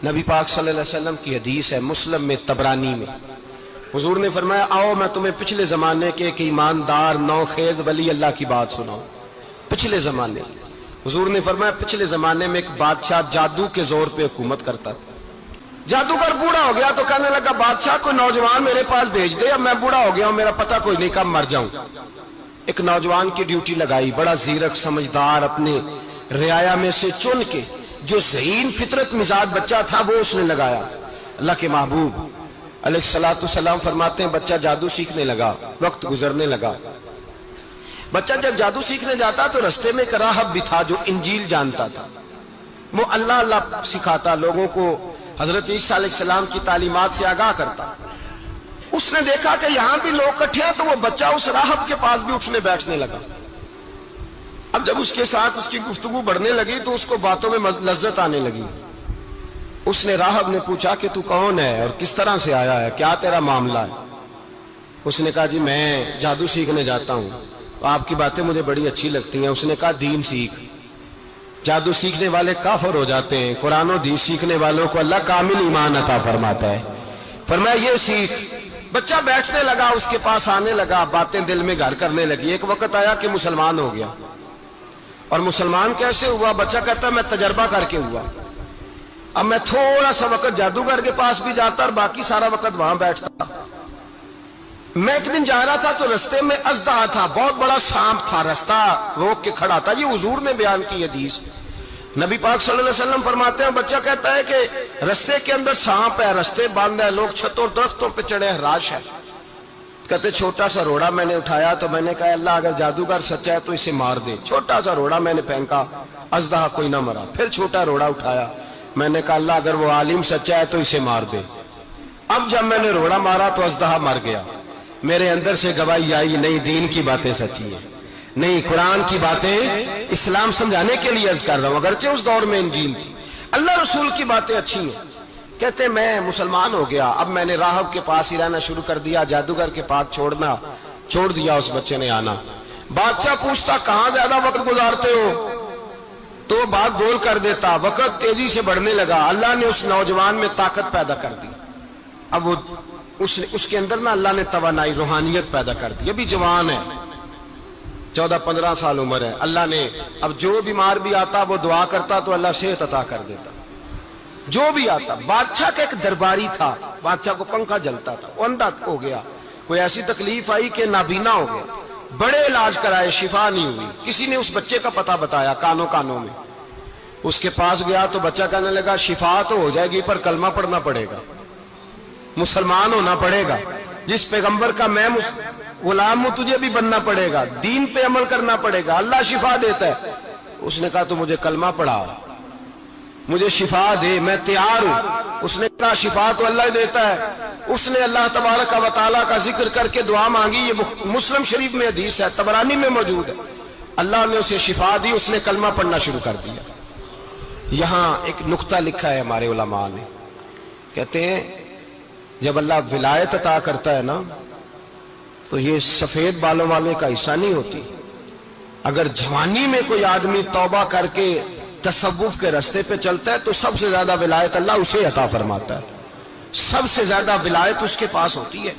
نبی پاک صلی اللہ علیہ وسلم کی حدیث ہے مسلم میں طبرانی میں، حضور نے فرمایا آؤ میں تمہیں پچھلے زمانے کے ایک ایماندار نوخیز ولی اللہ کی بات سناؤں۔ پچھلے زمانے حضور نے فرمایا پچھلے زمانے میں ایک بادشاہ جادو کے زور پہ حکومت کرتا تھا۔ جادوگر بوڑھا ہو گیا تو کہنے لگا بادشاہ کوئی نوجوان میرے پاس بھیج دے، اب میں بوڑھا ہو گیا ہوں، میرا پتہ کوئی نہیں کب مر جاؤں۔ ایک نوجوان کی ڈیوٹی لگائی، بڑا زیرک سمجھدار، اپنے رعایا میں سے چن کے جو ذہین فطرت مزاج بچہ تھا وہ اس نے لگایا۔ اللہ کے محبوب علیہ الصلوۃ والسلام فرماتے ہیں بچہ جادو سیکھنے لگا، وقت گزرنے لگا۔ بچہ جب جادو سیکھنے جاتا تو رستے میں ایک راہب بھی تھا جو انجیل جانتا تھا، وہ اللہ اللہ سکھاتا، لوگوں کو حضرت عیسیٰ علیہ السلام کی تعلیمات سے آگاہ کرتا۔ اس نے دیکھا کہ یہاں بھی لوگ اکٹھے ہیں تو وہ بچہ اس راہب کے پاس بھی اٹھنے بیٹھنے لگا۔ اب جب اس کے ساتھ اس کی گفتگو بڑھنے لگی تو اس کو باتوں میں لذت آنے لگی۔ اس نے راہب نے پوچھا کہ تو کون ہے اور کس طرح سے آیا ہے، کیا تیرا معاملہ ہے؟ اس نے کہا جی میں جادو سیکھنے جاتا ہوں، آپ کی باتیں مجھے بڑی اچھی لگتی ہیں۔ اس نے کہا دین سیکھ، جادو سیکھنے والے کافر ہو جاتے ہیں، قرآن و حدیث سیکھنے والوں کو اللہ کامل ایمان عطا فرماتا ہے۔ فرمایا یہ سیکھ۔ بچہ بیٹھنے لگا، اس کے پاس آنے لگا، باتیں دل میں گھر کرنے لگی۔ ایک وقت آیا کہ مسلمان ہو گیا، اور مسلمان کیسے ہوا؟ بچہ کہتا ہے میں تجربہ کر کے ہوا۔ اب میں تھوڑا سا وقت جادوگر کے پاس بھی جاتا اور باقی سارا وقت وہاں بیٹھتا۔ میں ایک دن جا رہا تھا تو رستے میں اژدہا تھا، بہت بڑا سانپ تھا، رستہ روک کے کھڑا تھا۔ یہ حضور نے بیان کی حدیث۔ نبی پاک صلی اللہ علیہ وسلم فرماتے ہیں بچہ کہتا ہے کہ رستے کے اندر سانپ ہے، رستے بند ہے، لوگ چھتوں درختوں پہ چڑھے، ہراش ہے۔ کہتے چھوٹا سا روڑا میں نے اٹھایا تو میں نے کہا اللہ اگر جادوگر سچا ہے تو اسے مار دے۔ چھوٹا سا روڑا میں نے پھینکا، اژدہا کوئی نہ مرا۔ پھر چھوٹا روڑا اٹھایا، میں نے کہا اللہ اگر وہ عالم سچا ہے تو اسے مار دے۔ اب جب میں نے روڑا مارا تو اژدہا مر گیا۔ میرے اندر سے گواہی آئی نہیں دین کی باتیں سچی ہیں، نہیں قرآن کی باتیں اسلام سمجھانے کے لیے عرض کر رہا ہوں، اگرچہ اس دور میں انجیل تھی، اللہ رسول کی باتیں اچھی ہیں۔ کہتے میں مسلمان ہو گیا، اب میں نے راہب کے پاس ہی رہنا شروع کر دیا، جادوگر کے پاس چھوڑ دیا اس بچے نے آنا۔ بادشاہ پوچھتا کہاں زیادہ وقت گزارتے ہو تو وہ بات گول کر دیتا۔ وقت تیزی سے بڑھنے لگا، اللہ نے اس نوجوان میں طاقت پیدا کر دی۔ اب وہ اس کے اندر نا اللہ نے توانائی روحانیت پیدا کر دی، ابھی جوان ہے، 14-15 سال عمر ہے۔ اللہ نے اب جو بیمار بھی آتا وہ دعا کرتا تو اللہ صحت عطا کر دیتا، جو بھی آتا۔ بادشاہ کا ایک درباری تھا، بادشاہ کو پنکھا جلتا تھا، وہ اندھا ہو گیا، کوئی ایسی تکلیف آئی کہ نابینا ہو گیا، بڑے علاج کرائے شفا نہیں ہوئی۔ کسی نے اس بچے کا پتہ بتایا کانوں میں، اس کے پاس گیا تو بچہ کہنے لگا شفا تو ہو جائے گی پر کلمہ پڑھنا پڑے گا، مسلمان ہونا پڑے گا، جس پیغمبر کا میں غلام ہوں تجھے بھی بننا پڑے گا، دین پہ عمل کرنا پڑے گا، اللہ شفا دیتا ہے۔ اس نے کہا تو مجھے کلمہ پڑھا، مجھے شفا دے، میں تیار ہوں۔ اس نے کہا شفا تو اللہ ہی دیتا ہے۔ اس نے اللہ تبارک و تعالیٰ کا ذکر کر کے دعا مانگی، یہ مسلم شریف میں حدیث ہے، طبرانی میں موجود ہے۔ اللہ نے اسے شفا دی، اس نے کلمہ پڑھنا شروع کر دیا۔ یہاں ایک نقطہ لکھا ہے ہمارے علماء نے، کہتے ہیں جب اللہ ولایت عطا کرتا ہے نا تو یہ سفید بالوں والے کا حصہ نہیں ہوتی۔ اگر جوانی میں کوئی آدمی توبہ کر کے تصوف کے رستے پہ چلتا ہے تو سب سے زیادہ ولایت اللہ اسے عطا فرماتا ہے، سب سے زیادہ ولایت اس کے پاس ہوتی ہے۔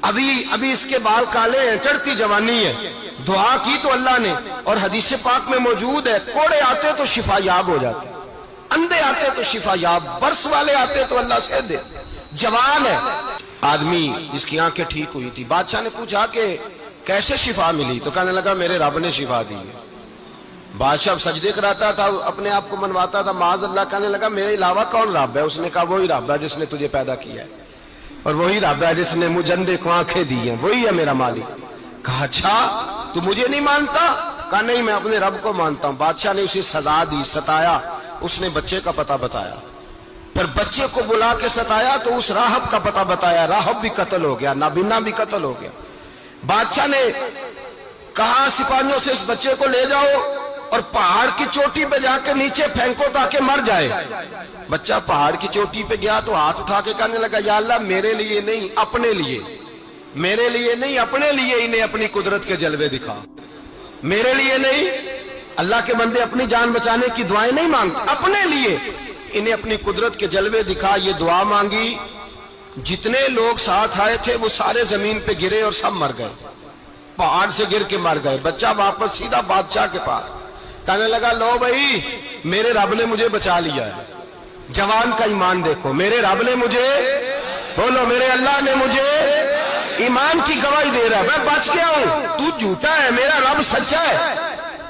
ابھی اس کے بال کالے ہیں، چڑھتی جوانی ہے، دعا کی تو اللہ نے، اور حدیث پاک میں موجود ہے کوڑے آتے تو شفا یاب ہو جاتے، اندھے آتے تو شفا یاب، برس والے آتے تو اللہ سے دے۔ جوان ہے آدمی جس کی آنکھیں ٹھیک ہوئی تھی، بادشاہ نے پوچھا کہ کیسے شفا ملی تو کہنے لگا میرے رب نے شفا دی ہے۔ بادشاہ سجدے کراتا تھا، اپنے آپ کو منواتا تھا، معاذ اللہ، کہنے لگا میرے علاوہ کون رب ہے؟ اس نے کہا وہی رب ہے جس نے تجھے پیدا کیا ہے، اور وہی رب ہے جس نے مجھے اندھے کو آنکھیں دی ہیں، وہی ہے میرا مالک۔ کہا اچھا تو مجھے نہیں مانتا؟ کہا نہیں میں اپنے رب کو مانتا ہوں۔ بادشاہ نے اسے سزا دی، ستایا، اس نے بچے کا پتہ بتایا، پھر بچے کو بلا کے ستایا تو اس راہب کا پتہ بتایا، راہب بھی قتل ہو گیا، نابینا بھی قتل ہو گیا۔ بادشاہ نے کہا سپاہیوں سے اس بچے کو لے جاؤ اور پہاڑ کی چوٹی پہ جا کے نیچے پھینکو تاکہ مر جائے۔ بچہ پہاڑ کی چوٹی پہ گیا تو ہاتھ اٹھا کے کہنے لگا یا اللہ میرے لیے نہیں اپنے لیے، میرے لیے نہیں اپنے لیے انہیں اپنی قدرت کے جلوے دکھا، میرے لیے نہیں۔ اللہ کے بندے اپنی جان بچانے کی دعائیں نہیں مانگتے، اپنے لیے انہیں اپنی قدرت کے جلوے دکھا، یہ دعا مانگی، جتنے لوگ ساتھ آئے تھے وہ سارے زمین پہ گرے اور سب مر گئے، پہاڑ سے گر کے مر گئے۔ بچہ واپس سیدھا بادشاہ کے پاس کہنے لگا لو بھائی میرے رب نے مجھے بچا لیا ہے۔ جوان کا ایمان دیکھو، میرے رب نے مجھے، بولو میرے اللہ نے مجھے ایمان کی گواہی دے رہا ہے، میں بچ گیا ہوں، تو جھوٹا ہے، میرا رب سچا ہے۔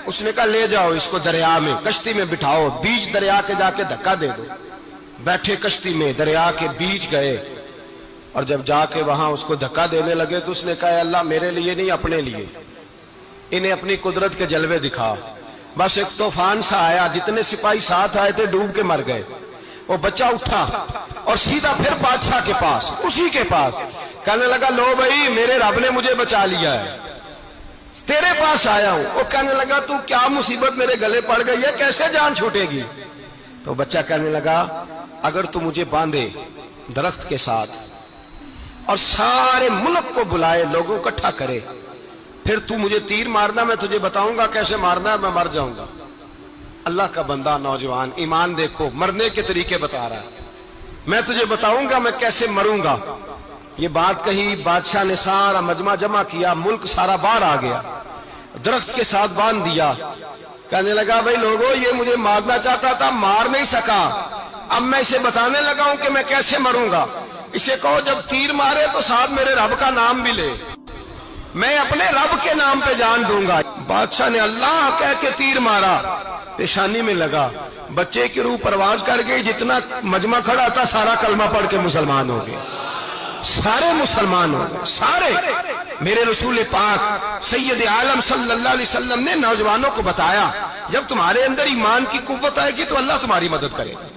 اس نے کہا لے جاؤ اس کو دریا میں، کشتی میں بٹھاؤ، بیچ دریا کے جا کے دھکا دے دو۔ بیٹھے کشتی میں، دریا کے بیچ گئے، اور جب جا کے وہاں اس کو دھکا دینے لگے تو اس نے کہا اللہ میرے لیے نہیں اپنے لیے، انہیں اپنی قدرت کے جلوے دکھا۔ بس ایک طوفان سا آیا، جتنے سپاہی ساتھ آئے تھے ڈوب کے مر گئے۔ وہ بچہ اٹھا اور سیدھا پھر بادشاہ کے پاس، اسی کے پاس کہنے لگا لو بھائی میرے رب نے مجھے بچا لیا ہے، تیرے پاس آیا ہوں۔ وہ کہنے لگا تو کیا مصیبت میرے گلے پڑ گئی ہے، کیسے جان چھوٹے گی؟ تو بچہ کہنے لگا اگر تو مجھے باندھے درخت کے ساتھ اور سارے ملک کو بلائے، لوگوں کو اکٹھا کرے، پھر تو مجھے تیر مارنا، میں تجھے بتاؤں گا کیسے مارنا ہے، میں مر جاؤں گا۔ اللہ کا بندہ نوجوان ایمان دیکھو، مرنے کے طریقے بتا رہا ہے، میں تجھے بتاؤں گا میں کیسے مروں گا۔ یہ بات کہی، بادشاہ نے سارا مجمع جمع کیا، ملک سارا باہر آ گیا، درخت کے ساتھ باندھ دیا۔ کہنے لگا بھائی لوگوں یہ مجھے مارنا چاہتا تھا، مار نہیں سکا، اب میں اسے بتانے لگا ہوں کہ میں کیسے مروں گا۔ اسے کہو جب تیر مارے تو ساتھ میرے رب کا نام بھی لے، میں اپنے رب کے نام پہ جان دوں گا۔ بادشاہ نے اللہ کہہ کے تیر مارا، پیشانی میں لگا، بچے کی روح پرواز کر گئی، جتنا مجمع کھڑا تھا سارا کلمہ پڑھ کے مسلمان ہو گئے، سارے مسلمان ہو گئے سارے۔ میرے رسول پاک سید عالم صلی اللہ علیہ وسلم نے نوجوانوں کو بتایا جب تمہارے اندر ایمان کی قوت آئے گی تو اللہ تمہاری مدد کرے گا۔